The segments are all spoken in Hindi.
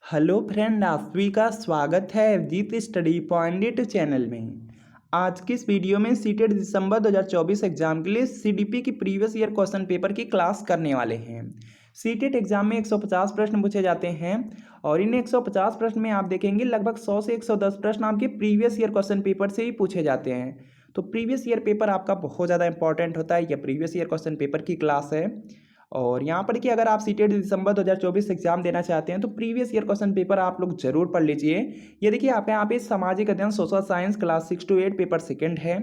हेलो फ्रेंड, आप सभी का स्वागत है अवजीत स्टडी पॉइंट चैनल में। आज की इस वीडियो में सीटेट दिसंबर 2024 एग्जाम के लिए सीडीपी की प्रीवियस ईयर क्वेश्चन पेपर की क्लास करने वाले हैं। सीटेट एग्जाम में 150 प्रश्न पूछे जाते हैं और इन 150 प्रश्न में आप देखेंगे लगभग 100 से 110 प्रश्न आपके प्रीवियस ईयर क्वेश्चन पेपर से ही पूछे जाते हैं। तो प्रीवियस ईयर पेपर आपका बहुत ज़्यादा इंपॉर्टेंट होता है। यह प्रीवियस ईयर क्वेश्चन पेपर की क्लास है और यहाँ पर कि अगर आप सीटेट दिसंबर 2024 एग्जाम देना चाहते हैं तो प्रीवियस ईयर क्वेश्चन पेपर आप लोग जरूर पढ़ लीजिए। ये देखिए आप यहाँ पे सामाजिक अध्ययन social science class 6 to 8 paper second है।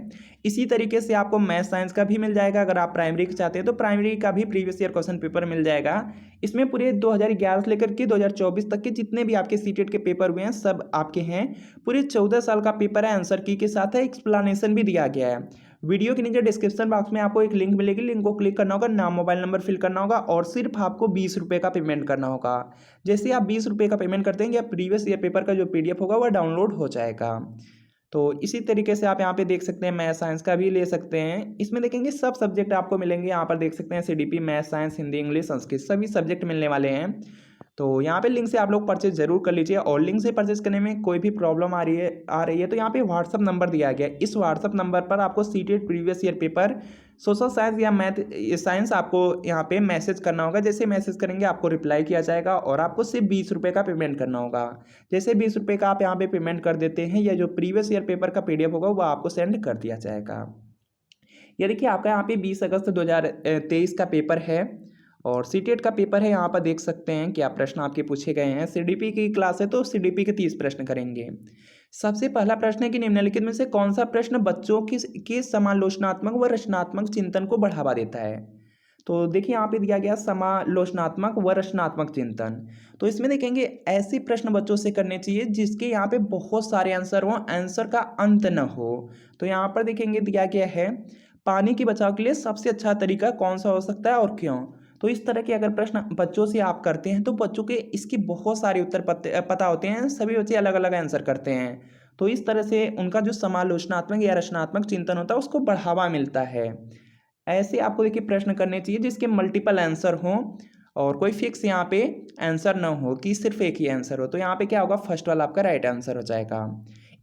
इसी तरीके से आपको मैथ साइंस का भी मिल जाएगा। अगर आप प्राइमरी का चाहते हैं तो प्राइमरी का भी प्रीवियस ईयर क्वेश्चन पेपर मिल जाएगा। इसमें पूरे 2011 से लेकर के 2024 तक के जितने भी आपके सीटेट के पेपर हुए हैं सब आपके हैं। पूरे 14 साल का पेपर है। आंसर की के साथ है एक्सप्लेनेशन भी दिया गया है। वीडियो के नीचे डिस्क्रिप्शन बॉक्स में आपको एक लिंक मिलेगी। लिंक को क्लिक करना होगा, नाम मोबाइल नंबर फिल करना होगा और सिर्फ आपको 20 रुपये का पेमेंट करना होगा। जैसे आप 20 रुपये का पेमेंट करते हैं या प्रीवियस ईयर पेपर का जो पीडीएफ होगा वह डाउनलोड हो जाएगा। तो इसी तरीके से आप यहाँ पे देख सकते हैं मैथ साइंस का भी ले सकते हैं। इसमें देखेंगे सब सब्जेक्ट आपको मिलेंगे। यहाँ पर देख सकते हैं CDP, math science, Hindi, English, Sanskrit सभी सब्जेक्ट मिलने वाले हैं। तो यहाँ पे लिंक से आप लोग परचेज जरूर कर लीजिए और लिंक से परचेज करने में कोई भी प्रॉब्लम आ रही है तो यहाँ पे व्हाट्सअप नंबर दिया गया है। इस व्हाट्सअप नंबर पर आपको CTET previous year paper social science या मैथ साइंस आपको यहाँ पे मैसेज करना होगा। जैसे मैसेज करेंगे आपको रिप्लाई किया जाएगा और आपको सिर्फ 20 रुपये का पेमेंट करना होगा। जैसे 20 रुपये का आप यहाँ पे पेमेंट कर देते हैं या जो प्रीवियस ईयर पेपर का पीडीएफ होगा वो आपको सेंड कर दिया जाएगा। ये देखिए आपका यहाँ पे 20 अगस्त 2023 का पेपर है और सीटेट का पेपर है। यहाँ पर देख सकते हैं क्या प्रश्न आपके पूछे गए हैं। सीडीपी की क्लास है तो सीडीपी के 30 प्रश्न करेंगे। सबसे पहला प्रश्न है कि निम्नलिखित में से कौन सा प्रश्न बच्चों की समालोचनात्मक व रचनात्मक चिंतन को बढ़ावा देता है। तो देखिए यहाँ पे दिया गया समालोचनात्मक व रचनात्मक चिंतन। तो इसमें देखेंगे ऐसे प्रश्न बच्चों से करने चाहिए जिसके यहाँ पे बहुत सारे आंसर हो, आंसर का अंत न हो। तो यहाँ पर देखेंगे दिया गया है पानी के बचाव के लिए सबसे अच्छा तरीका कौन सा हो सकता है और क्यों। तो इस तरह के अगर प्रश्न बच्चों से आप करते हैं तो बच्चों के इसके बहुत सारे उत्तर पता होते हैं। सभी बच्चे अलग अलग आंसर करते हैं। तो इस तरह से उनका जो समालोचनात्मक या रचनात्मक चिंतन होता है उसको बढ़ावा मिलता है। ऐसे आपको देखिए प्रश्न करने चाहिए जिसके मल्टीपल आंसर हों और कोई फिक्स यहाँ पे आंसर ना हो कि सिर्फ एक ही आंसर हो। तो यहाँ पे क्या होगा, फर्स्ट वाला आपका राइट आंसर हो जाएगा।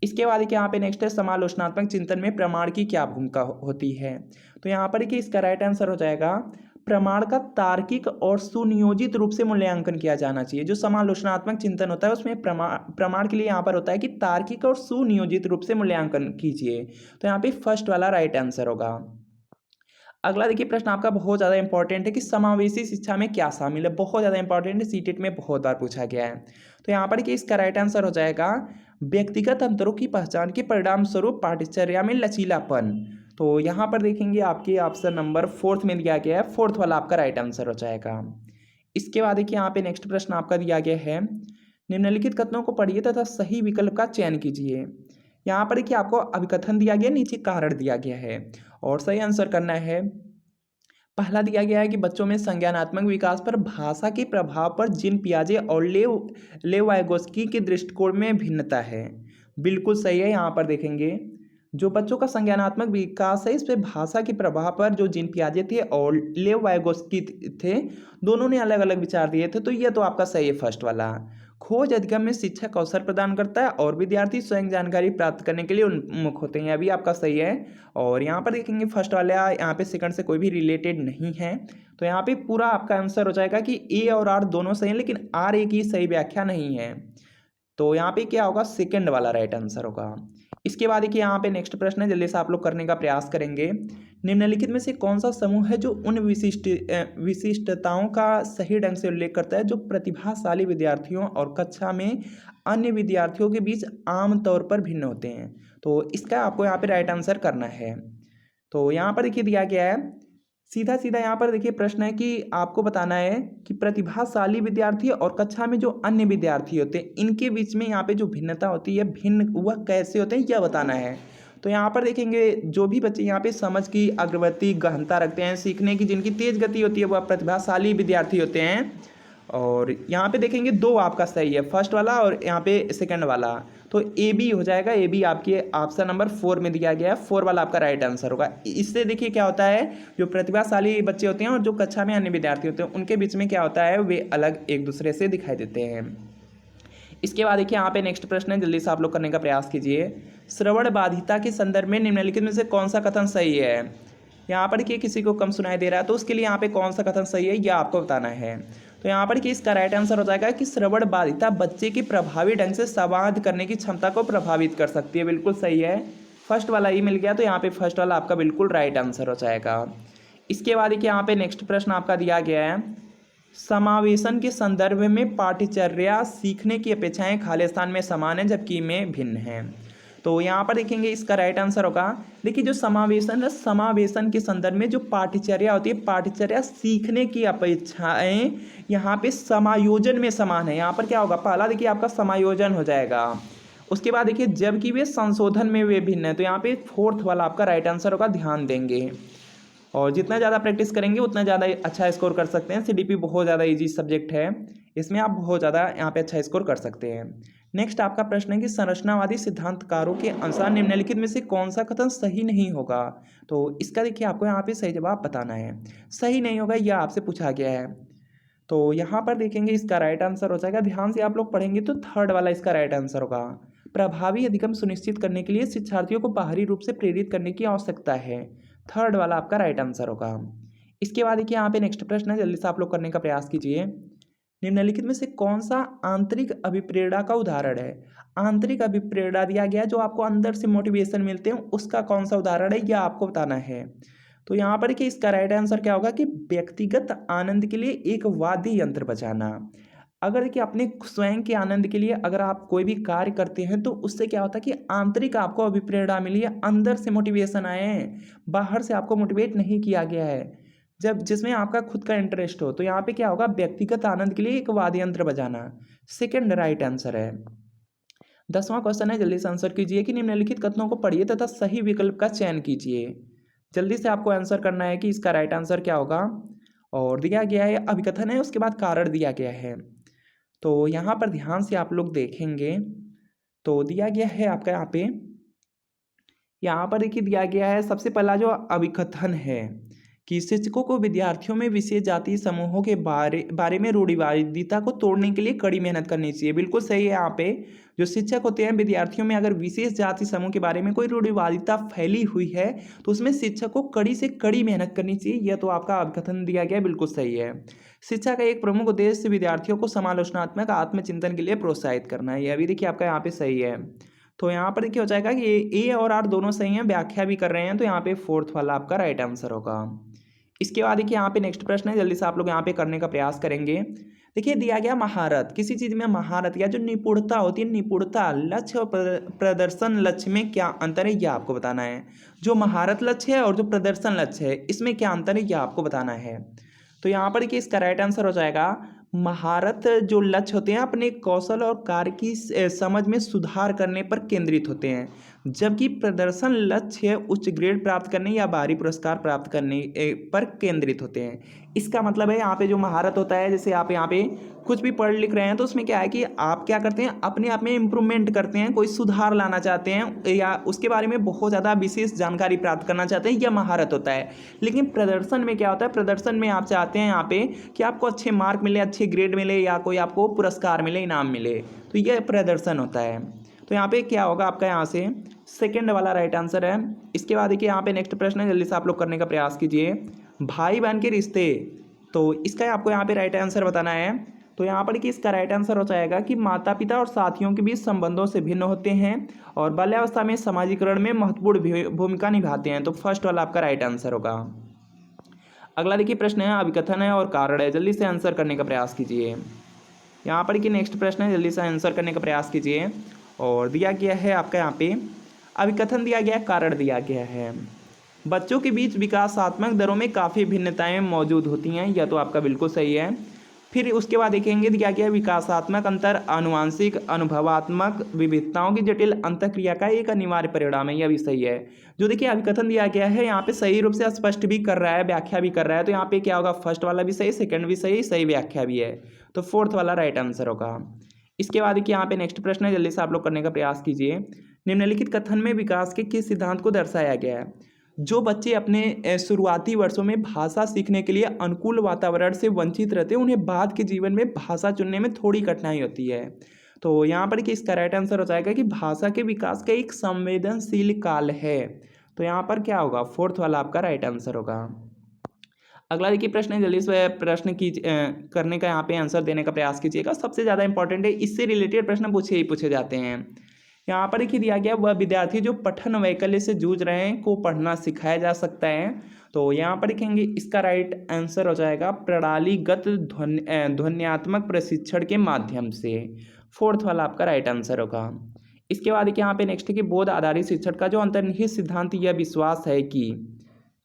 इसके बाद देखिए यहाँ पे नेक्स्ट है समालोचनात्मक चिंतन में प्रमाण की क्या भूमिका होती है। तो यहाँ पर देखिए इसका राइट आंसर हो जाएगा प्रमाण का तार्किक और सुनियोजित रूप से मूल्यांकन किया जाना चाहिए। जो समालोचनात्मक चिंतन होता है उसमें प्रमाण के लिए यहाँ पर होता है कि तार्किक और सुनियोजित रूप से मूल्यांकन कीजिए। तो यहाँ पे फर्स्ट वाला राइट आंसर होगा। अगला देखिए प्रश्न आपका बहुत ज़्यादा इंपॉर्टेंट है कि समावेशी शिक्षा में क्या शामिल है। बहुत ज़्यादा इंपॉर्टेंट है, सीटेट में बहुत बार पूछा गया है। तो यहाँ पर कि इसका राइट आंसर हो जाएगा व्यक्तिगत अंतरों की पहचान के परिणाम स्वरूप पाठ्यचर्या में लचीलापन। तो यहाँ पर देखेंगे आपके ऑप्शन नंबर 4th में दिया गया है। 4th वाला आपका राइट आंसर हो जाएगा। इसके बाद देखिए यहाँ पे नेक्स्ट प्रश्न आपका दिया गया है निम्नलिखित कथनों को पढ़िए तथा सही विकल्प का चयन कीजिए। यहाँ पर देखिए आपको अभिकथन दिया गया, नीचे कारण दिया गया है और सही आंसर करना है। पहला दिया गया है कि बच्चों में संज्ञानात्मक विकास पर भाषा के प्रभाव पर जीन पियाजे और लेव वाइगोस्की के दृष्टिकोण में भिन्नता है। बिल्कुल सही है। यहाँ पर देखेंगे जो बच्चों का संज्ञानात्मक विकास है इस पे भाषा के प्रभाव पर जो जीन पियाजे थे और लेव वाइगोस्की थे, दोनों ने अलग अलग विचार दिए थे। तो ये तो आपका सही है फर्स्ट वाला। खोज अधिगम में शिक्षक अवसर प्रदान करता है और विद्यार्थी स्वयं जानकारी प्राप्त करने के लिए उन्मुख होते हैं। अभी आपका सही है। और यहाँ पर देखेंगे फर्स्ट वाला यहाँ पे सेकंड से कोई भी रिलेटेड नहीं है। तो यहाँ पे पूरा आपका आंसर हो जाएगा कि ए और आर दोनों सही हैं लेकिन आर ए की सही व्याख्या नहीं है। तो यहाँ पे क्या होगा, सेकंड वाला राइट आंसर होगा। इसके बाद देखिए यहाँ पे नेक्स्ट प्रश्न है, जल्दी से आप लोग करने का प्रयास करेंगे। निम्नलिखित में से कौन सा समूह है जो उन विशिष्टताओं का सही ढंग से उल्लेख करता है जो प्रतिभाशाली विद्यार्थियों और कक्षा में अन्य विद्यार्थियों के बीच आमतौर पर भिन्न होते हैं। तो इसका आपको यहाँ पे राइट आंसर करना है। तो यहाँ पर देखिए दिया गया है सीधा सीधा यहाँ पर देखिए प्रश्न है कि आपको बताना है कि प्रतिभाशाली विद्यार्थी और कक्षा में जो अन्य विद्यार्थी होते हैं इनके बीच में यहाँ पे जो भिन्नता होती है, भिन्न वह कैसे होते हैं यह बताना है। तो यहाँ पर देखेंगे जो भी बच्चे यहाँ पे समझ की अग्रगति गहनता रखते हैं, सीखने की जिनकी तेज गति होती है वह प्रतिभाशाली विद्यार्थी होते हैं। और यहाँ पे देखेंगे दो आपका सही है, फर्स्ट वाला और यहाँ पे सेकंड वाला। तो ए बी हो जाएगा। ए बी आपके ऑप्शन नंबर 4 में दिया गया है। 4 वाला आपका राइट आंसर होगा। इससे देखिए क्या होता है, जो प्रतिभाशाली बच्चे होते हैं और जो कक्षा में अन्य विद्यार्थी होते हैं उनके बीच में क्या होता है, वे अलग एक दूसरे से दिखाई देते हैं। इसके बाद देखिए यहाँ पे नेक्स्ट प्रश्न है, जल्दी से आप लोग करने का प्रयास कीजिए। श्रवण बाधिता के संदर्भ में निम्नलिखित में से कौन सा कथन सही है। यहाँ पर कि किसी को कम सुनाई दे रहा है तो उसके लिए यहाँ पे कौन सा कथन सही है यह आपको बताना है। तो यहाँ पर कि इसका राइट आंसर हो जाएगा कि श्रवण बाधिता बच्चे की प्रभावी ढंग से संवाद करने की क्षमता को प्रभावित कर सकती है। बिल्कुल सही है, फर्स्ट वाला ही मिल गया, तो यहाँ पे फर्स्ट वाला आपका बिल्कुल राइट आंसर हो जाएगा। इसके बाद देखिए यहाँ पे नेक्स्ट प्रश्न आपका दिया गया है, समावेशन के संदर्भ में पाठ्यचर्या सीखने की अपेक्षाएं खाली स्थान में समान है जबकि में भिन्न है। तो यहाँ पर देखेंगे इसका राइट आंसर होगा, देखिए जो समावेशन है, समावेशन के संदर्भ में जो पाठ्यचर्या होती है, पाठ्यचर्या सीखने की अपेक्षाएं यहाँ पे समायोजन में समान है। यहाँ पर क्या होगा, पहला देखिए आपका समायोजन हो जाएगा। उसके बाद देखिए जबकि वे संशोधन में वे भिन्न है, तो यहाँ पे फोर्थ वाला आपका राइट आंसर होगा, ध्यान देंगे। और जितना ज़्यादा प्रैक्टिस करेंगे उतना ज़्यादा अच्छा स्कोर कर सकते हैं। सीडीपी बहुत ज़्यादा इजी सब्जेक्ट है, इसमें आप बहुत ज़्यादा यहाँ पे अच्छा स्कोर कर सकते हैं। नेक्स्ट आपका प्रश्न है कि संरचनावादी सिद्धांतकारों के अनुसार निम्नलिखित में से कौन सा कथन सही नहीं होगा। तो इसका देखिए आपको यहाँ पे सही जवाब बताना है, सही नहीं होगा यह आपसे पूछा गया है। तो यहाँ पर देखेंगे इसका राइट आंसर हो जाएगा, ध्यान से आप लोग पढ़ेंगे तो थर्ड वाला इसका राइट आंसर होगा। प्रभावी अधिगम सुनिश्चित करने के लिए शिक्षार्थियों को बाहरी रूप से प्रेरित करने की आवश्यकता है, थर्ड वाला आपका राइट आंसर होगा। इसके बाद देखिए यहाँ पे नेक्स्ट प्रश्न है, जल्दी से आप लोग करने का प्रयास कीजिए। निम्नलिखित में से कौन सा आंतरिक अभिप्रेरणा का उदाहरण है। आंतरिक अभिप्रेरणा दिया गया है, जो आपको अंदर से मोटिवेशन मिलते हैं, उसका कौन सा उदाहरण है यह आपको बताना है। तो यहाँ पर कि इसका राइट आंसर क्या होगा कि व्यक्तिगत आनंद के लिए एक वाद्य यंत्र बजाना। अगर कि अपने स्वयं के आनंद के लिए अगर आप कोई भी कार्य करते हैं तो उससे क्या होता है कि आंतरिक आपको अभिप्रेरणा मिली है, अंदर से मोटिवेशन आए हैं, बाहर से आपको मोटिवेट नहीं किया गया है, जब जिसमें आपका खुद का इंटरेस्ट हो। तो यहाँ पे क्या होगा, व्यक्तिगत आनंद के लिए एक वाद्य यंत्र बजाना, सेकंड राइट आंसर है। 10वां क्वेश्चन है, जल्दी से आंसर कीजिए कि निम्नलिखित कथनों को पढ़िए तथा सही विकल्प का चयन कीजिए। जल्दी से आपको आंसर करना है कि इसका राइट आंसर क्या होगा। और दिया गया है अभिकथन है, उसके बाद कारण दिया गया है। तो यहाँ पर ध्यान से आप लोग देखेंगे तो दिया गया है आपका यहाँ पर देखिए दिया गया है, सबसे पहला जो अभिकथन है कि शिक्षकों को विद्यार्थियों में विशेष जाति समूहों के बारे में रूढ़िवादिता को तोड़ने के लिए कड़ी मेहनत करनी चाहिए। बिल्कुल सही है, यहाँ पे जो शिक्षक होते हैं विद्यार्थियों में अगर विशेष जाति समूह के बारे में कोई रूढ़िवादिता फैली हुई है तो उसमें शिक्षक को कड़ी से कड़ी मेहनत करनी चाहिए, यह तो आपका अभिकथन दिया गया, बिल्कुल सही है। शिक्षा का एक प्रमुख उद्देश्य विद्यार्थियों को समालोचनात्मक आत्मचिंतन के लिए प्रोत्साहित करना है, यह भी देखिए आपका यहाँ पे सही है। तो यहाँ पर देखिए हो जाएगा कि ए और आर दोनों सही हैं, व्याख्या भी कर रहे हैं, तो यहाँ पे फोर्थ वाला आपका राइट आंसर होगा। इसके बाद देखिए यहाँ पे नेक्स्ट प्रश्न है, जल्दी से आप लोग यहाँ पे करने का प्रयास करेंगे। देखिए दिया गया महारत, किसी चीज़ में महारत या जो निपुणता होती है, निपुणता लक्ष्य और प्रदर्शन लक्ष्य में क्या अंतर है यह आपको बताना है। जो महारत लक्ष्य है और जो प्रदर्शन लक्ष्य है इसमें क्या अंतर है यह आपको बताना है। तो यहाँ पर देखिए इसका राइट आंसर हो जाएगा, महारत जो लक्ष्य होते हैं अपने कौशल और कार्य की समझ में सुधार करने पर केंद्रित होते हैं, जबकि प्रदर्शन लक्ष्य उच्च ग्रेड प्राप्त करने या बाहरी पुरस्कार प्राप्त करने पर केंद्रित होते हैं। इसका मतलब है यहाँ पे जो महारत होता है, जैसे आप यहाँ पे कुछ भी पढ़ लिख रहे हैं तो उसमें क्या है कि आप क्या करते हैं, अपने आप में इम्प्रूवमेंट करते हैं, कोई सुधार लाना चाहते हैं या उसके बारे में बहुत ज़्यादा विशेष जानकारी प्राप्त करना चाहते हैं, यह महारत होता है। लेकिन प्रदर्शन में क्या होता है, प्रदर्शन में आप चाहते हैं यहाँ पे कि आपको अच्छे मार्क मिले, अच्छे ग्रेड मिले या कोई आपको पुरस्कार मिले, इनाम मिले, तो यह प्रदर्शन होता है। तो यहाँ पे क्या होगा आपका, यहाँ से सेकंड वाला राइट आंसर है। इसके बाद देखिए यहाँ पे नेक्स्ट प्रश्न है, जल्दी से आप लोग करने का प्रयास कीजिए। भाई बहन के रिश्ते, तो इसका आपको यहाँ पे राइट आंसर बताना है। तो यहाँ पर कि इसका राइट आंसर हो जाएगा कि माता पिता और साथियों के बीच संबंधों से भिन्न होते हैं और बाल्यावस्था में समाजीकरण में महत्वपूर्ण भूमिका निभाते हैं, तो फर्स्ट वाला आपका राइट आंसर होगा। अगला देखिए प्रश्न है, अभिकथन है और कारण है, जल्दी से आंसर करने का प्रयास कीजिए। यहाँ पर कि नेक्स्ट प्रश्न है, जल्दी से आंसर करने का प्रयास कीजिए। और दिया गया है आपका यहाँ पे अभिकथन दिया गया है, कारण दिया गया है। बच्चों के बीच विकासात्मक दरों में काफ़ी भिन्नताएं मौजूद होती हैं, यह तो आपका बिल्कुल सही है। फिर उसके बाद देखेंगे दिया गया विकासात्मक अंतर आनुवांशिक अनुभवात्मक विविधताओं की जटिल अंतःक्रिया का एक अनिवार्य परिणाम है, यह भी सही है। जो देखिए अभिकथन दिया गया है यहाँ पे सही रूप से स्पष्ट भी कर रहा है, व्याख्या भी कर रहा है, तो यहाँ पे क्या होगा, फर्स्ट वाला भी सही, सेकंड भी सही, सही व्याख्या भी है, तो फोर्थ वाला राइट आंसर होगा। इसके बाद देखिए यहाँ पे नेक्स्ट प्रश्न है, जल्दी से आप लोग करने का प्रयास कीजिए। निम्नलिखित कथन में विकास के किस सिद्धांत को दर्शाया गया है। जो बच्चे अपने शुरुआती वर्षों में भाषा सीखने के लिए अनुकूल वातावरण से वंचित रहते हैं, उन्हें बाद के जीवन में भाषा चुनने में थोड़ी कठिनाई होती है। तो यहाँ पर कि इसका राइट आंसर हो जाएगा कि भाषा के विकास का एक संवेदनशील काल है। तो यहाँ पर क्या होगा, फोर्थ वाला आपका राइट आंसर होगा। अगला देखिए प्रश्न है, जल्दी से प्रश्न की करने का यहाँ पे आंसर देने का प्रयास कीजिएगा। सबसे ज़्यादा इंपॉर्टेंट है, इससे रिलेटेड प्रश्न पूछे जाते हैं। यहाँ पर देखिए दिया गया, वह विद्यार्थी जो पठन वैकल्य से जूझ रहे हैं को पढ़ना सिखाया जा सकता है। तो यहाँ पर लिखेंगे इसका राइट आंसर हो जाएगा प्रणालीगत ध्वन्यात्मक प्रशिक्षण के माध्यम से। फोर्थ वाला आपका राइट आंसर होगा। इसके बाद देखिए यहाँ पे नेक्स्ट है कि बोध आधारित शिक्षण का जो अंतर्निहित सिद्धांत यह विश्वास है कि,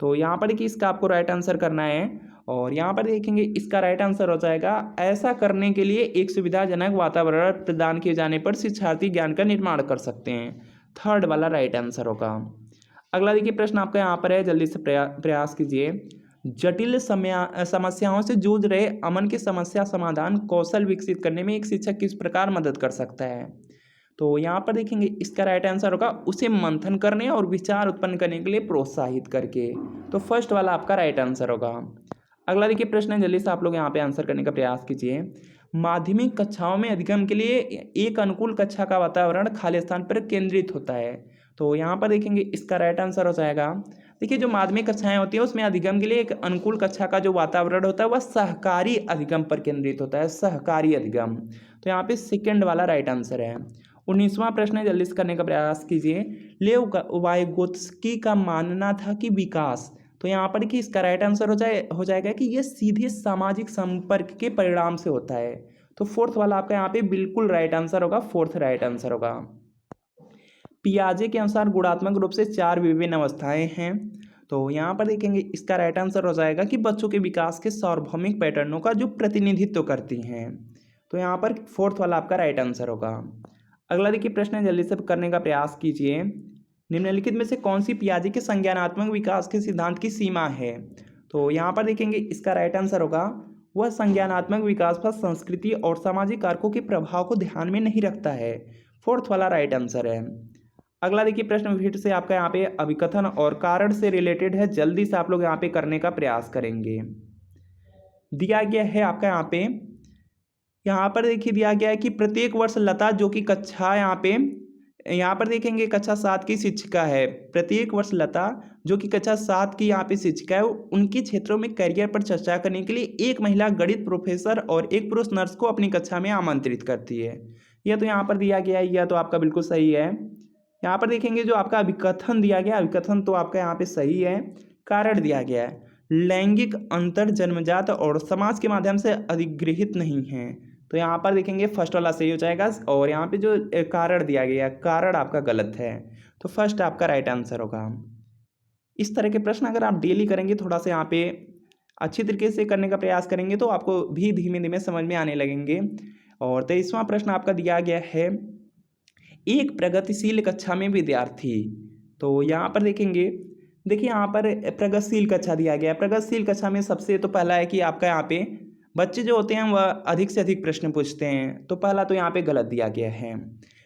तो यहाँ पर कि इसका आपको राइट आंसर करना है। और यहाँ पर देखेंगे इसका राइट आंसर हो जाएगा ऐसा करने के लिए एक सुविधाजनक वातावरण प्रदान किए जाने पर शिक्षार्थी ज्ञान का निर्माण कर सकते हैं। थर्ड वाला राइट आंसर होगा। अगला देखिए प्रश्न आपका यहाँ पर है, जल्दी से प्रयास कीजिए। जटिल समस्याओं से जूझ रहे अमन की समस्या समाधान कौशल विकसित करने में एक शिक्षक किस प्रकार मदद कर सकता है। तो यहाँ पर देखेंगे इसका राइट आंसर होगा उसे मंथन करने और विचार उत्पन्न करने के लिए प्रोत्साहित करके। तो फर्स्ट वाला आपका राइट आंसर होगा। अगला देखिए प्रश्न है, जल्दी से आप लोग यहाँ पे आंसर करने का प्रयास कीजिए। माध्यमिक कक्षाओं में अधिगम के लिए एक अनुकूल कक्षा का वातावरण खाली स्थान पर केंद्रित होता है। तो यहाँ पर देखेंगे इसका राइट आंसर हो जाएगा, देखिए जो माध्यमिक कक्षाएं होती हैं उसमें अधिगम के लिए एक अनुकूल कक्षा का जो वातावरण होता है वह सहकारी अधिगम पर केंद्रित होता है, सहकारी अधिगम। तो यहाँ पे सेकेंड वाला राइट आंसर है। 19वां प्रश्न है, जल्दी से करने का प्रयास कीजिए। लेव वाइगोत्स्की का मानना था कि विकास, तो यहाँ पर कि इसका राइट आंसर हो जाएगा कि यह सीधे सामाजिक संपर्क के परिणाम से होता है। तो फोर्थ वाला आपका यहाँ पे बिल्कुल राइट आंसर होगा, फोर्थ राइट आंसर होगा। पियाजे के अनुसार गुणात्मक रूप से 4 विभिन्न अवस्थाएं हैं। तो यहाँ पर देखेंगे इसका राइट आंसर हो जाएगा कि बच्चों के विकास के सार्वभौमिक पैटर्नों का जो प्रतिनिधित्व करती हैं। तो यहाँ पर फोर्थ वाला आपका राइट आंसर होगा। अगला देखिए प्रश्न है, जल्दी से करने का प्रयास कीजिए। निम्नलिखित में से कौन सी पियाजे के संज्ञानात्मक विकास के सिद्धांत की सीमा है। तो यहाँ पर देखेंगे इसका राइट आंसर होगा वह संज्ञानात्मक विकास पर संस्कृति और सामाजिक कारकों के प्रभाव को ध्यान में नहीं रखता है। फोर्थ वाला राइट आंसर है। अगला देखिए प्रश्न फिर से आपका यहाँ पे अभिकथन और कारण से रिलेटेड है, जल्दी से आप लोग यहाँ पे करने का प्रयास करेंगे। दिया गया है आपका यहाँ पर देखिए दिया गया है कि प्रत्येक वर्ष लता जो कि कक्षा यहाँ पर देखेंगे कक्षा 7 की शिक्षिका है। प्रत्येक वर्ष लता जो कि कक्षा 7 की यहाँ पे शिक्षिका है, उनके क्षेत्रों में करियर पर चर्चा करने के लिए एक महिला गणित प्रोफेसर और एक पुरुष नर्स को अपनी कक्षा में आमंत्रित करती है। यह तो यहाँ पर दिया गया है, यह तो आपका बिल्कुल सही है। यहाँ पर देखेंगे जो आपका अभिकथन दिया गया, अभिकथन तो आपका यहाँ पे सही है। कारण दिया गया है लैंगिक अंतर जन्मजात और समाज के माध्यम से अधिगृहित नहीं है। तो यहाँ पर देखेंगे फर्स्ट वाला सही हो जाएगा। और यहाँ पे जो कारण दिया गया, कारण आपका गलत है। तो फर्स्ट आपका राइट आंसर होगा। इस तरह के प्रश्न अगर आप डेली करेंगे, थोड़ा सा यहाँ पे अच्छी तरीके से करने का प्रयास करेंगे तो आपको भी धीमे धीमे समझ में आने लगेंगे। और 23वां प्रश्न आपका दिया गया है, एक प्रगतिशील कक्षा में विद्यार्थी। तो यहाँ पर देखेंगे, देखिए यहाँ पर प्रगतिशील कक्षा दिया गया है। प्रगतिशील कक्षा में सबसे तो पहला है कि आपका यहाँ पे बच्चे जो होते हैं वह अधिक से अधिक प्रश्न पूछते हैं। तो पहला तो यहाँ पे गलत दिया गया है।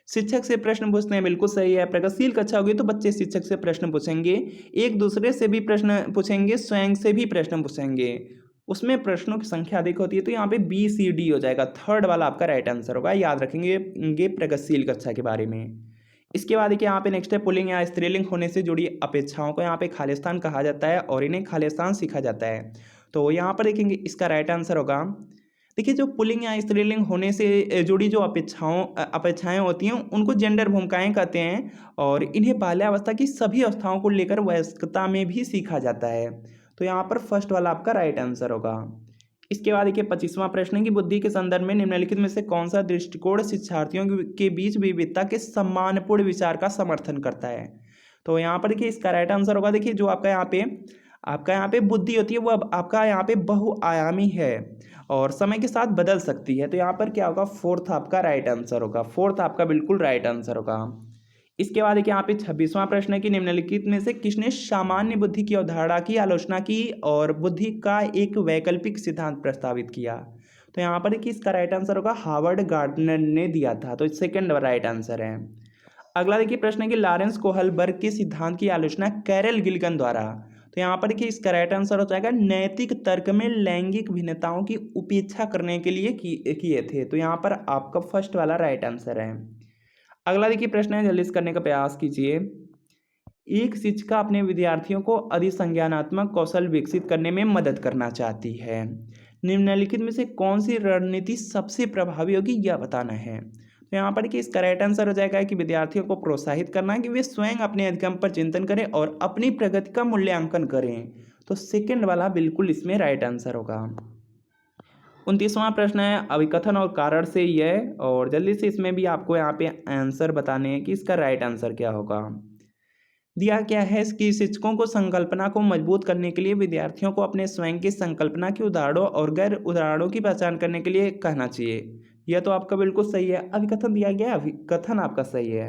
शिक्षक से प्रश्न पूछते हैं, बिल्कुल सही है। प्रगतिशील कक्षा होगी तो बच्चे शिक्षक से प्रश्न पूछेंगे, एक दूसरे से भी प्रश्न पूछेंगे, स्वयं से भी प्रश्न पूछेंगे, उसमें प्रश्नों की संख्या अधिक होती है। तो यहाँ पे BCD हो जाएगा। थर्ड वाला आपका राइट आंसर होगा, याद रखेंगे प्रगतिशील कक्षा के बारे में। इसके बाद देखिए यहाँ पे नेक्स्ट है, पुल्लिंग या स्त्रीलिंग होने से जुड़ी अपेक्षाओं को यहाँ पे खालिस्तान कहा जाता है और इन्हें खालिस्तान सीखा जाता है। तो यहाँ पर देखेंगे इसका राइट आंसर होगा, देखिए जो पुल्लिंग या स्त्रीलिंग होने से जुड़ी जो अपेक्षाएं होती हैं उनको जेंडर भूमिकाएं कहते हैं और इन्हें बाल्यावस्था की सभी अवस्थाओं को लेकर वयस्कता में भी सीखा जाता है। तो यहाँ पर फर्स्ट वाला आपका राइट आंसर होगा। इसके बाद देखिए 25वां प्रश्न की बुद्धि के संदर्भ में निम्नलिखित में से कौन सा दृष्टिकोण शिक्षार्थियों के बीच विविधता के सम्मानपूर्ण विचार का समर्थन करता है। तो यहाँ पर देखिए इसका राइट आंसर होगा, देखिए जो आपका यहाँ पे बुद्धि होती है वो आपका यहाँ पे बहुआयामी है और समय के साथ बदल सकती है। तो यहाँ पर क्या होगा, फोर्थ आपका राइट आंसर होगा। फोर्थ आपका बिल्कुल राइट आंसर होगा। इसके बाद देखिए यहाँ पे 26वां प्रश्न है कि निम्नलिखित में से किसने सामान्य बुद्धि की अवधारणा की आलोचना की और बुद्धि का एक वैकल्पिक सिद्धांत प्रस्तावित किया। तो यहाँ पर देखिए इसका राइट आंसर होगा, हार्वर्ड गार्डनर ने दिया था। तो सेकंड राइट आंसर है। अगला देखिए प्रश्न है कि लॉरेंस कोहलबर्ग के सिद्धांत की आलोचना कैरल गिल्गन द्वारा। तो तो यहाँ पर देखिए इसका राइट आंसर हो जाएगा नैतिक तर्क में लैंगिक भिन्नताओं की उपेक्षा करने के लिए किए थे। तो यहाँ पर आपका फर्स्ट वाला राइट आंसर है। अगला देखिए प्रश्न है, जल्दी से करने का प्रयास कीजिए। एक शिक्षिका अपने विद्यार्थियों को अधिसंज्ञानात्मक कौशल विकसित करने में मदद करना चाहती है। निम्नलिखित में से कौन सी रणनीति सबसे प्रभावी होगी यह बताना है। तो यहाँ पर कि इसका राइट आंसर हो जाएगा कि विद्यार्थियों को प्रोत्साहित करना कि वे स्वयं अपने अधिगम पर चिंतन करें और अपनी प्रगति का मूल्यांकन करें। तो सेकंड वाला बिल्कुल इसमें राइट आंसर होगा। 29वां प्रश्न है, अभिकथन और कारण से यह, और जल्दी से इसमें भी आपको यहाँ पे आंसर बताने हैं कि इसका राइट आंसर क्या होगा। दिया क्या है कि शिक्षकों को संकल्पना को मजबूत करने के लिए विद्यार्थियों को अपने स्वयं की संकल्पना के उदाहरणों और गैर उदाहरणों की पहचान करने के लिए कहना चाहिए। यह तो आपका बिल्कुल सही है। अभिकथन दिया गया, अभिकथन आपका सही है।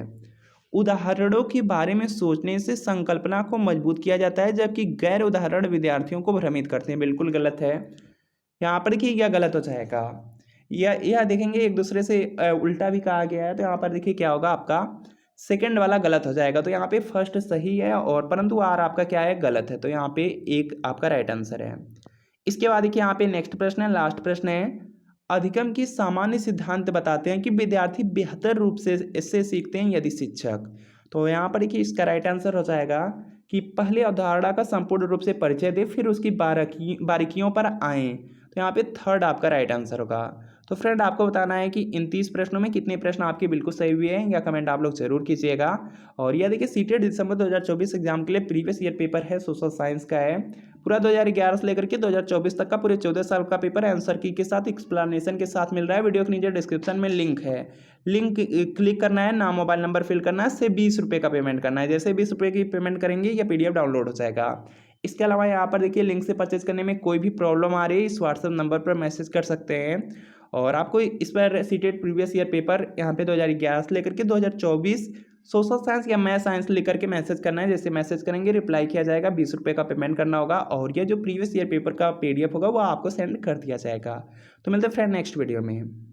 उदाहरणों के बारे में सोचने से संकल्पना को मजबूत किया जाता है, जबकि गैर उदाहरण विद्यार्थियों को भ्रमित करते हैं। बिल्कुल गलत है। यहाँ पर देखिए यह गलत हो जाएगा। यह देखेंगे एक दूसरे से उल्टा भी कहा गया है, तो यहाँ पर देखिए क्या होगा, आपका सेकंड वाला गलत हो जाएगा। तो यहाँ पे फर्स्ट सही है और परंतु आर आपका क्या है, गलत है। तो यहाँ पे एक आपका राइट आंसर है। इसके बाद देखिए यहाँ पे नेक्स्ट प्रश्न है, लास्ट प्रश्न है। अधिगम की सामान्य सिद्धांत बताते हैं कि विद्यार्थी बेहतर रूप से इससे सीखते हैं यदि शिक्षक। तो यहाँ पर देखिए इसका राइट आंसर हो जाएगा कि पहले अवधारणा का संपूर्ण रूप से परिचय दे, फिर उसकी बारीकियों पर आएँ। तो यहाँ पे थर्ड आपका राइट आंसर होगा। तो फ्रेंड आपको बताना है कि इन 30 प्रश्नों में कितने प्रश्न आपके बिल्कुल सही हुए हैं, या कमेंट आप लोग जरूर कीजिएगा। और यह देखिए सीटेट दिसंबर 2024 एग्जाम के लिए प्रीवियस ईयर पेपर है, सोशल साइंस का है। पूरा 2011 से लेकर के 2024 तक का पूरे 14 साल का पेपर आंसर की के साथ एक्सप्लेनेशन के साथ मिल रहा है। वीडियो के नीचे डिस्क्रिप्शन में लिंक है, लिंक क्लिक करना है, नाम मोबाइल नंबर फिल करना है, से 20 रुपये का पेमेंट करना है। जैसे 20 रुपये की पेमेंट करेंगे या PDF डाउनलोड हो जाएगा। इसके अलावा यहाँ पर देखिए लिंक से परचेज करने में कोई भी प्रॉब्लम आ रही है, इस व्हाट्सएप नंबर पर मैसेज कर सकते हैं। और आपको इस पर सीटेट प्रीवियस ईयर पेपर यहाँ पे 2011 से लेकर के 2024 सोशल साइंस या मैथ साइंस लेकर के मैसेज करना है। जैसे मैसेज करेंगे रिप्लाई किया जाएगा, 20 रुपये का पेमेंट करना होगा, और यह जो प्रीवियस ईयर पेपर का PDF होगा वो आपको सेंड कर दिया जाएगा। तो मिलते हैं फ्रेंड नेक्स्ट वीडियो में।